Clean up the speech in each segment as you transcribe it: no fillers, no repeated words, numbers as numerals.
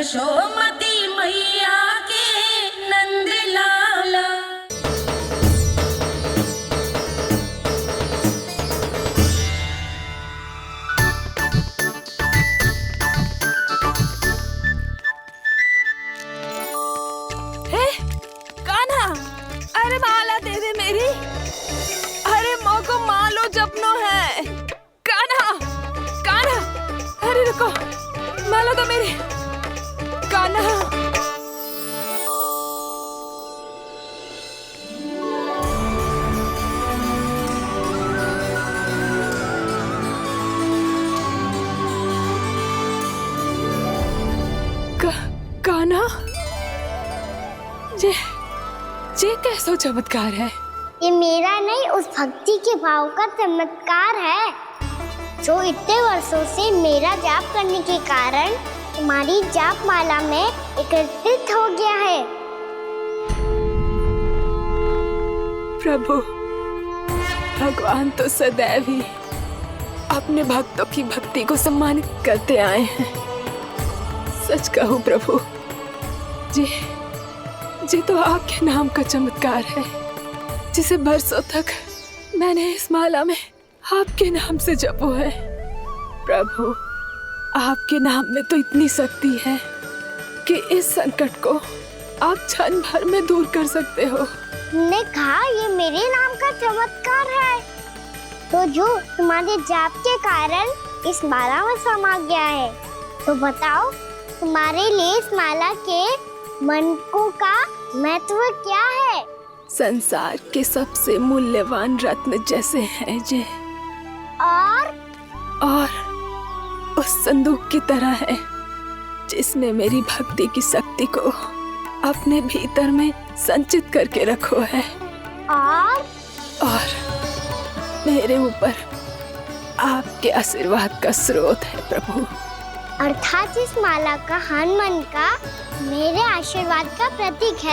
यशोमती मैया के नंद लाला। हे कान्हा, अरे माला दे दे मेरी। अरे माँ को मालो जपनो है। कान्हा कान्हा, अरे रुको, माला दो मेरी। कान्हा कान्हा, ये कैसा चमत्कार है? ये मेरा नहीं, उस भक्ति के भाव का चमत्कार है जो इतने वर्षों से मेरा जाप करने के कारण तुम्हारी जाप माला में एकत्रित हो गया है। प्रभु, भगवान तो सदैव ही अपने भक्तों की भक्ति को सम्मानित करते आए हैं। सच कहूं प्रभु, जी तो आपके नाम का चमत्कार है, जिसे बरसों तक मैंने इस माला में आपके नाम से जपो है। प्रभु, आपके नाम में तो इतनी शक्ति है कि इस संकट को आप क्षण भर में दूर कर सकते हो। तुमने कहा ये मेरे नाम का चमत्कार है, तो जो तुम्हारे जाप के कारण इस माला में समा गया है, तो बताओ तुम्हारे लिए इस माला के मनकों का महत्व क्या है? संसार के सबसे मूल्यवान रत्न जैसे हैं ये, और उस संदूक की तरह है जिसमें मेरी भक्ति की शक्ति को अपने भीतर में संचित करके रखो है। और मेरे ऊपर आपके आशीर्वाद का स्रोत है प्रभु। अर्थात इस माला का हनुमान का मेरे आशीर्वाद का प्रतीक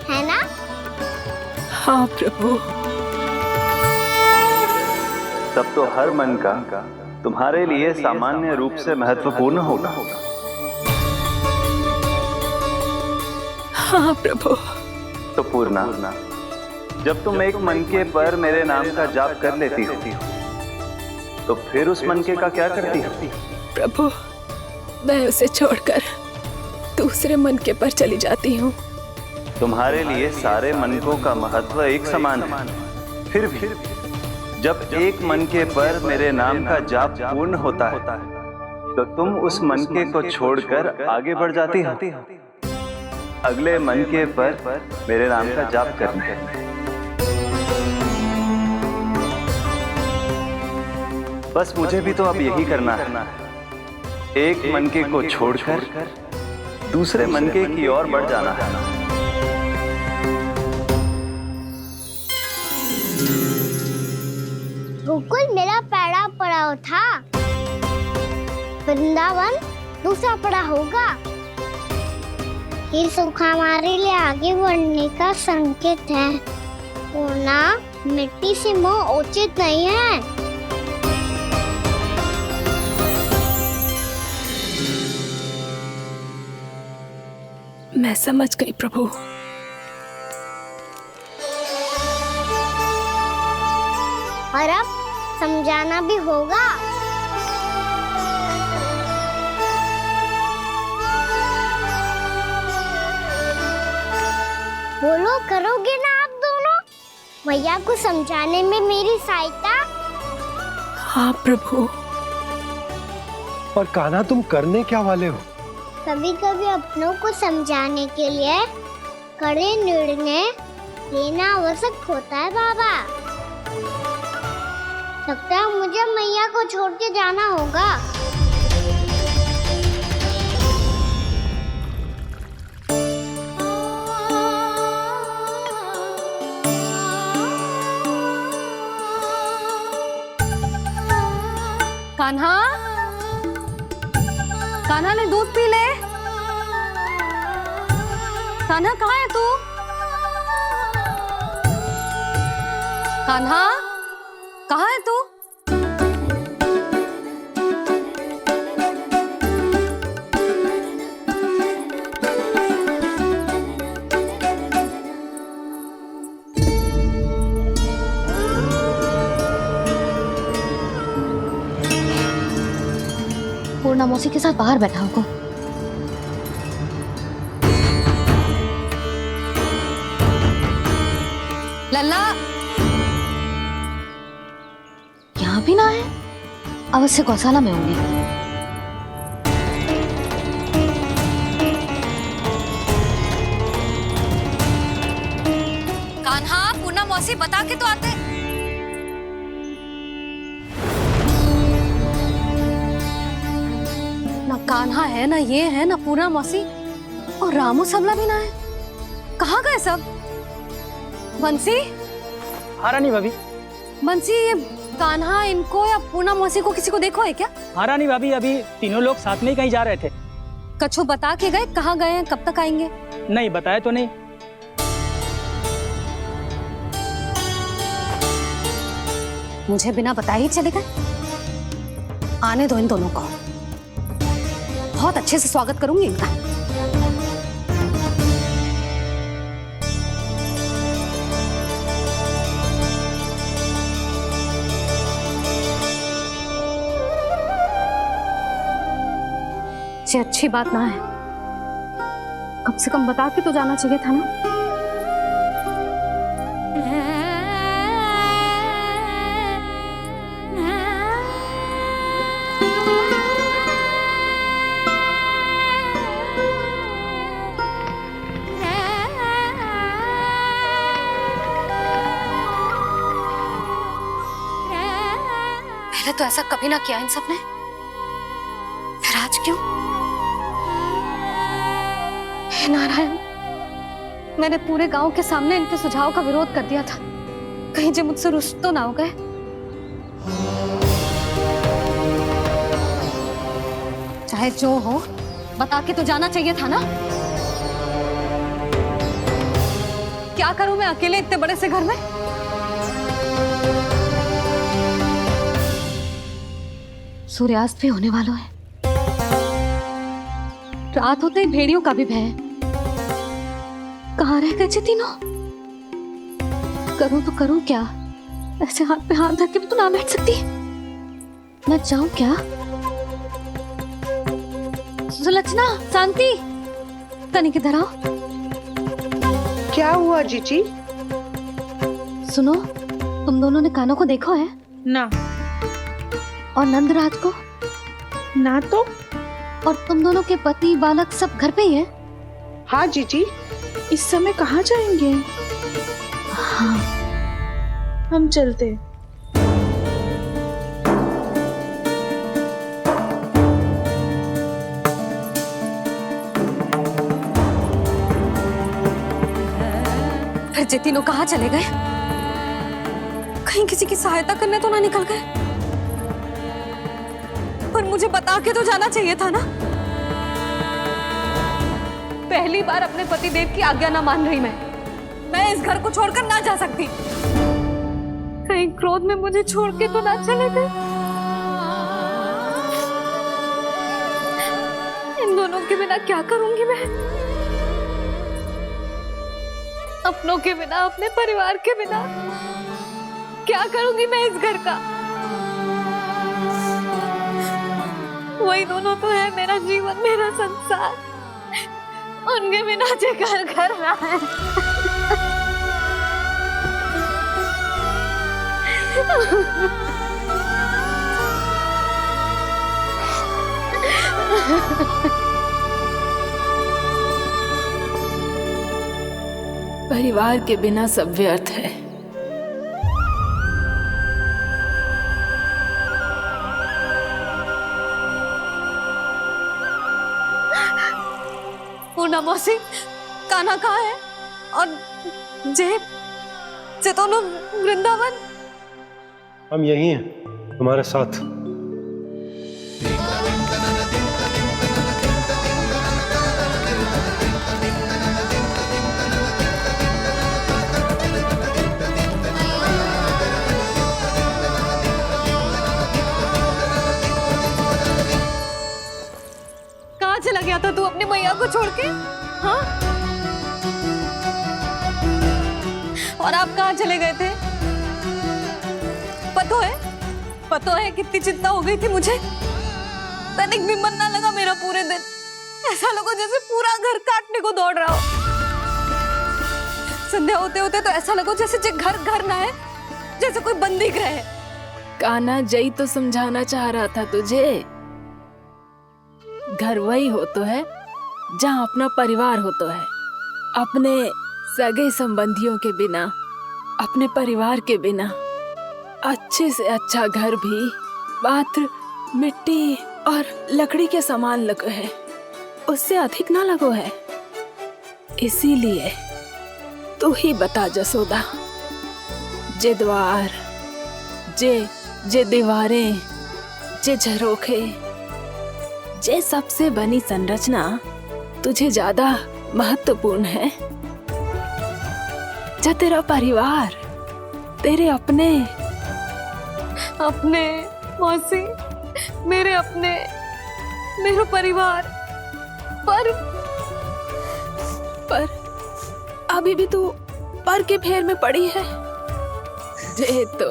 है ना? हाँ प्रभु। तब तो हर मन का तुम्हारे लिए सामान्य रूप से महत्वपूर्ण होगा। हाँ प्रभु। तो पूर्णा, जब तुम एक मनके पर मेरे नाम का जाप कर लेती हो, तो फिर उस मनके का क्या करती हो? प्रभु, मैं उसे छोड़कर दूसरे मनके पर चली जाती हूँ। तुम्हारे लिए सारे मनकों का महत्व एक समान है। फिर भी जब एक मनके पर मेरे नाम का जाप पूर्ण होता है, तो तुम उस मनके को छोड़कर आगे बढ़ जाती हो अगले मनके पर मेरे नाम का जाप करने। बस मुझे भी तो अब यही करना है, एक मनके को छोड़कर दूसरे मनके की ओर बढ़ जाना है। गोकुल मेरा पहला पड़ाव था, वृंदावन दूसरा पड़ा होगा। ये सुख हमारे लिए आगे बढ़ने का संकेत है, वरना मिट्टी से मोह उचित नहीं है। मैं समझ गई प्रभु। और अब समझाना भी होगा। बोलो, करोगे ना आप दोनों? भैया को समझाने में मेरी सहायता? हाँ प्रभु। और कान्हा, तुम करने क्या वाले हो? कभी कभी अपनों को समझाने के लिए कड़े निर्णय लेना आवश्यक होता है बाबा। लगता है मुझे मैया को छोड़ के जाना होगा। कान्हा, कान्हा ने दूध पी ले। कान्हा कहाँ है तू? कान्हा, कहाँ है तू? मौसी के साथ बाहर बैठा होगा। लल्ला यहाँ भी ना है, अवश्य गौशाला में होंगे। कान्हा, पूना मौसी बता के तो आते। ना कान्हा है, ना ये है, ना पूना मौसी, और रामू सबला भी ना है। कहाँ गए सब? बंसी? हाँ रानी भाभी। बंसी, ये कान्हा इनको या पूना मौसी को किसी को देखो है क्या? हाँ रानी भाभी, अभी तीनों लोग साथ में ही कहीं जा रहे थे। कछु बता के गए कहाँ गए हैं, कब तक आएंगे? नहीं बताया तो नहीं। मुझे बिना बताए ही चले गए? आने दो इन दोनों को, बहुत अच्छे से स्वागत करूंगी इनका। ये अच्छी बात ना है, कम से कम बता के तो जाना चाहिए था ना। पहले तो ऐसा कभी ना किया इन सब ने, फिर आज क्यों? हे नारायण, मैंने पूरे गांव के सामने इनके सुझाव का विरोध कर दिया था, कहीं जो मुझसे रुष्ट तो ना हो गए। चाहे जो हो, बता के तो जाना चाहिए था ना। क्या करूं मैं अकेले इतने बड़े से घर में? सूर्यास्त भी होने वाला है, रात होते ही भेड़ियों का भी भय है। कहाँ रह गए तीनों? करूं तो करूं क्या? ऐसे हाथ पे हाथ धर के भी तो ना बैठ सकती। मैं जाऊं क्या? सुलक्षणा, शांति, तनिक इधर आओ। क्या हुआ जीजी? सुनो, तुम दोनों ने कान्हा को देखा है? ना। और नंदराज को? ना तो। और तुम दोनों के पति बालक सब घर पे ही है? हाँ जीजी, इस समय कहाँ जाएंगे? हाँ। हम चलते। फिर ये तीनों कहाँ चले गए? कहीं किसी की सहायता करने तो ना निकल गए? पर मुझे बता के तो जाना चाहिए था ना। पहली बार अपने पतिदेव की आज्ञा ना मान रही मैं इस घर को छोड़कर ना जा सकती। कहीं क्रोध में मुझे छोड़ के तो ना चले गए। इन दोनों के बिना क्या करूंगी मैं? अपनों के बिना, अपने परिवार के बिना क्या करूंगी मैं इस घर का? वही दोनों तो है मेरा जीवन, मेरा संसार। उनके बिना जे घर घर रहा है। परिवार के बिना सब व्यर्थ है। पूना मौसी, कान्हा कहाँ है? और जे दोनों वृंदावन? हम यही हैं, तुम्हारे साथ। कहाँ चला गया था तू अपनी मैया को छोड़ के? हाँ? और आप कहाँ चले गए थे? पता है कितनी चिंता हो गई थी मुझे। तनिक भी मन ना लगा मेरा पूरे दिन। ऐसा लगा जैसे पूरा घर काटने को दौड़ रहा हो। संध्या होते होते तो ऐसा लगा जैसे जे घर घर ना है, जैसे कोई बंदी गृह है। कान्हा जय तो समझाना चाह रहा था तुझे। घर वही हो तो है जहाँ अपना परिवार हो तो है। अपने सगे संबंधियों के बिना, अपने परिवार के बिना अच्छे से अच्छा घर भी मात्र मिट्टी और लकड़ी के समान लगो है, उससे अधिक ना लगो है। इसीलिए तू ही बता जसोदा, जे द्वार, जे दीवारें, जे झरोखे, जे सबसे बनी संरचना तुझे ज्यादा महत्वपूर्ण है? जो तेरा परिवार, तेरे अपने मौसी, मेरे अपने, मेरा परिवार। पर अभी भी तू पर के फेर में पड़ी है। जे तो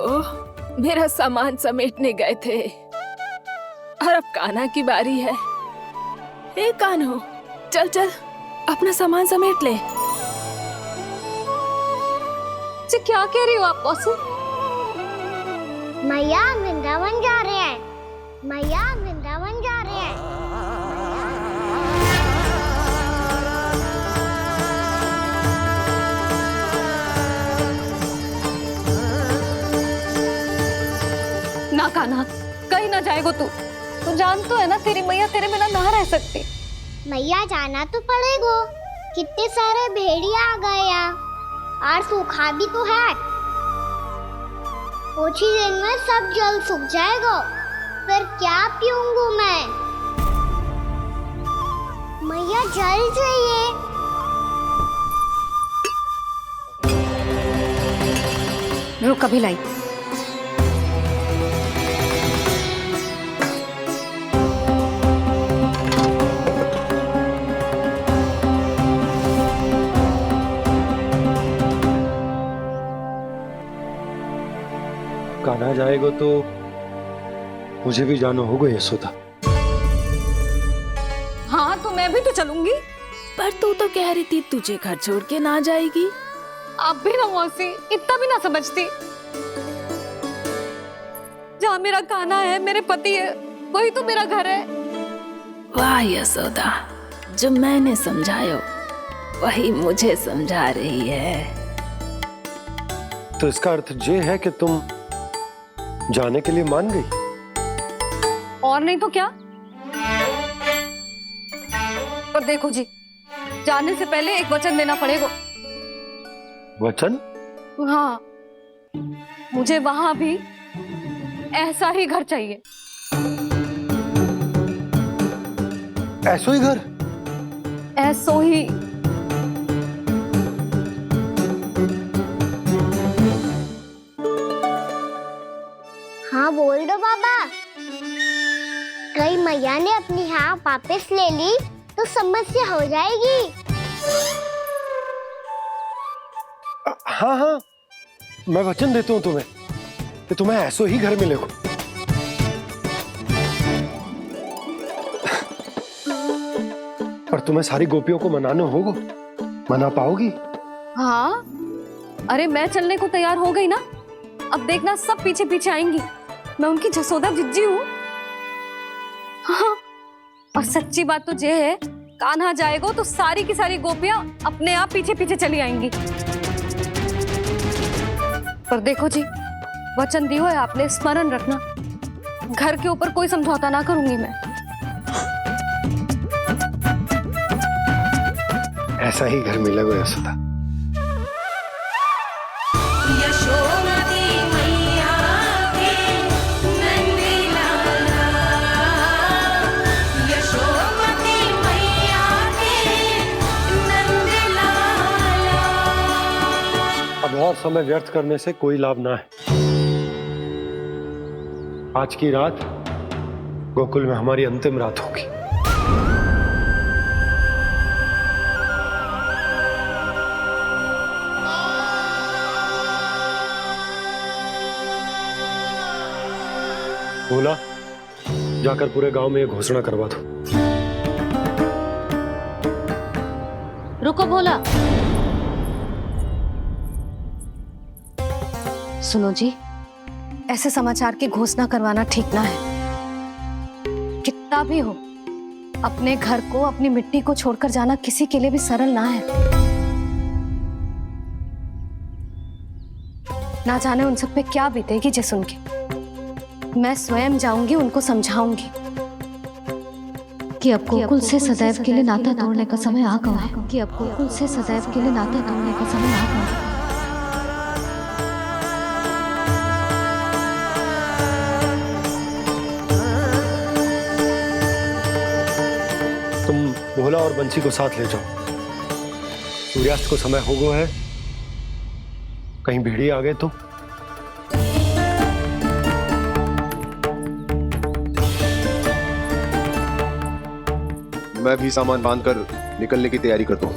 मेरा सामान समेटने गए थे और अब कान्हा की बारी है। ए कान्हो, चल चल अपना सामान समेट ले। जी क्या कह रही हो आप मौसी? मैया वृंदावन जा रहे हैं, मैया वृंदावन जा रहे हैं। ना कान्हा, कहीं ना जाएगो तू। तू जान तो है ना तेरी मैया तेरे बिना ना रह सकती। मैया जाना तो पड़ेगा, कितने सारे भेड़िया आ गए यहाँ और सूखा भी तो है। कुछ ही दिन में सब जल सूख जाएगा, फिर क्या पीऊंगा मैं? मैया जल चाहिए। रुक कभी लाई। कान्हा जाएगा तो मुझे भी जाना होगा यशोदा। हाँ तो मैं भी तो चलूंगी। पर तू तो कह रही थी तुझे घर छोड़ के ना जाएगी। आप भी ना मौसी, इतना भी ना समझती। जहाँ मेरा कान्हा है, मेरे पति है, वही तो मेरा घर है। वाह यशोदा, जो मैंने समझायो वही मुझे समझा रही है। तो इसका अर्थ ये है कि तुम जाने के लिए मान गई? और नहीं तो क्या। पर देखो जी, जाने से पहले एक वचन देना पड़ेगा। वचन? हाँ, मुझे वहां भी ऐसा ही घर चाहिए। ऐसो ही घर? ऐसो ही। हाँ बोल दो बाबा। कहीं मैया ने अपनी हाँ वापस ले ली तो समस्या हो जाएगी। हाँ हाँ, मैं वचन देता हूँ तुम्हें कि तुम्हें ऐसो ही घर मिलेगा। पर तुम्हें सारी गोपियों को मनाना होगा। मना पाओगी? हाँ, अरे मैं चलने को तैयार हो गई ना। अब देखना सब पीछे पीछे आएंगी। मैं उनकी जसोदा जिज्जी हूँ। हाँ, और सच्ची बात तो ये है, कान्हा जाएगा तो सारी की सारी गोपियां अपने आप पीछे पीछे चली आएंगी। पर देखो जी, वचन दियो है आपने, स्मरण रखना। घर के ऊपर कोई समझौता ना करूंगी मैं। ऐसा ही घर मिलेगा यशोदा। यशोमती मैया के नंद लाला, यशोमती मैया के नंद लाला। अब और समय व्यर्थ करने से कोई लाभ ना है। आज की रात गोकुल में हमारी अंतिम रात होगी। बोला जाकर पूरे गांव में ये घोषणा करवा दो। रुको भोला। सुनो जी, ऐसे समाचार की घोषणा करवाना ठीक ना है। कितना भी हो, अपने घर को, अपनी मिट्टी को छोड़कर जाना किसी के लिए भी सरल ना है। ना जाने उन सब पे क्या बीतेगी जे सुन के। मैं स्वयं जाऊंगी, उनको समझाऊंगी कि अब गोकुल से सदैव के लिए नाता तोड़ने का समय आ गया है। कि अब गोकुल से सदैव के लिए नाता तोड़ने का समय आ गया है। तुम भोला और बंसी को साथ ले जाओ। सूर्यास्त को समय हो गया है, कहीं भेड़िए आ गए तो। मैं भी सामान बांधकर निकलने की तैयारी करता हूँ।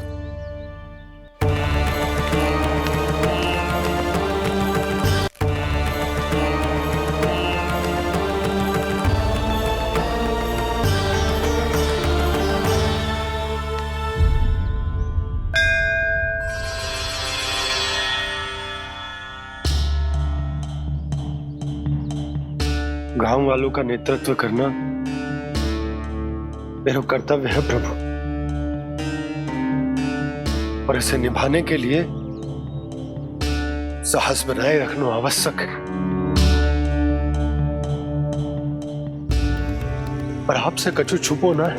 गांव वालों का नेतृत्व करना मेरा कर्तव्य है प्रभु, और इसे निभाने के लिए साहस बनाए रखना आवश्यक है। पर आपसे कछु छुपो ना है।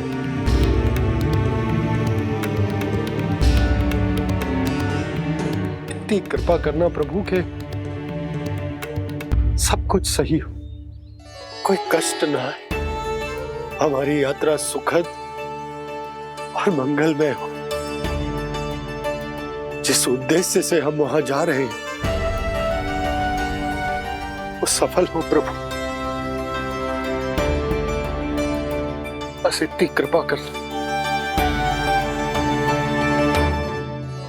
इतनी कृपा करना प्रभु के सब कुछ सही हो, कोई कष्ट ना है, हमारी यात्रा सुखद और मंगलमय हो। जिस उद्देश्य से हम वहां जा रहे हैं वो सफल हो प्रभु, बस इतनी कृपा कर।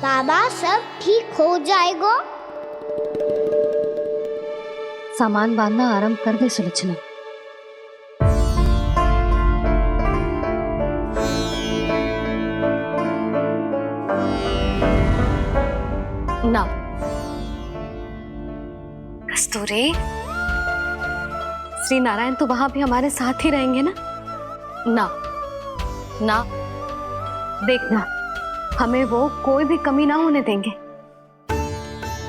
बाबा सब ठीक हो जाएगा। सामान बांधना आरंभ कर दे सुलोचना। ना कस्तूरी, श्री नारायण तो वहां भी हमारे साथ ही रहेंगे ना? ना ना, देखना हमें वो कोई भी कमी ना होने देंगे।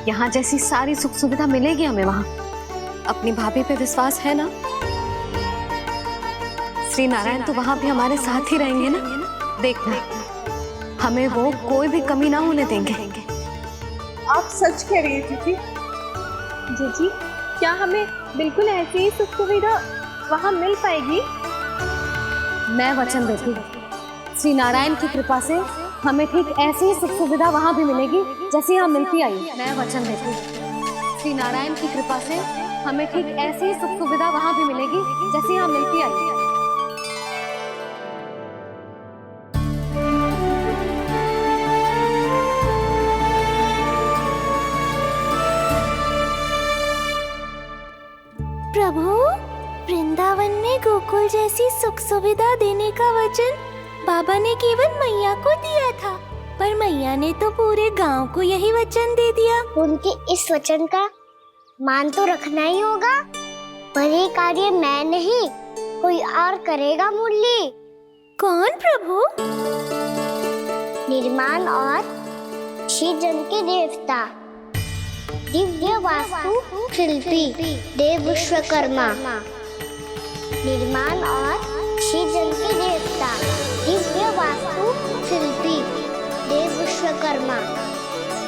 यहाँ जैसी सारी सुख सुविधा मिलेगी हमें वहां। अपनी भाभी पे विश्वास है ना? श्री नारायण तो वहां भी हमारे साथ ही रहेंगे ना? देखना हमें वो कोई भी कमी ना होने देंगे। आप सच कह रही है जीजी। जीजी, क्या हमें बिल्कुल ऐसी ही सुख सुविधा वहाँ मिल पाएगी? मैं वचन देती हूँ, श्री नारायण की कृपा से हमें ठीक ऐसी ही सुख सुविधा वहाँ भी मिलेगी जैसी यहाँ मिलती आई। मैं वचन देती हूँ, श्री नारायण की कृपा से हमें ठीक ऐसी ही सुख सुविधा वहाँ भी मिलेगी जैसी यहाँ मिलती आई। प्रभु, वृंदावन में गोकुल जैसी सुख सुविधा देने का वचन बाबा ने केवल मैया को दिया था, पर मैया ने तो पूरे गांव को यही वचन दे दिया। उनके इस वचन का मान तो रखना ही होगा, पर ये कार्य मैं नहीं कोई और करेगा। मुरली कौन प्रभु? निर्माण और श्रीजन के देवता, दिव्य वास्तु शिल्पी देव विश्वकर्मा। निर्माण और श्रीजन के देवता, दिव्य वास्तु शिल्पी देव विश्वकर्मा।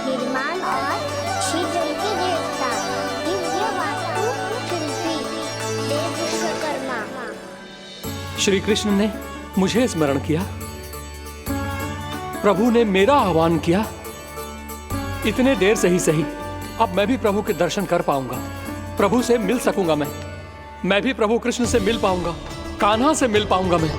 निर्माण और श्रीजन के देवता, दिव्य वास्तु शिल्पी देव विश्वकर्मा। श्री कृष्ण ने मुझे स्मरण किया, प्रभु ने मेरा आह्वान किया। इतने देर से ही सही, अब मैं भी प्रभु के दर्शन कर पाऊंगा, प्रभु से मिल सकूंगा। मैं भी प्रभु कृष्ण से मिल पाऊंगा, कान्हा से मिल पाऊंगा मैं।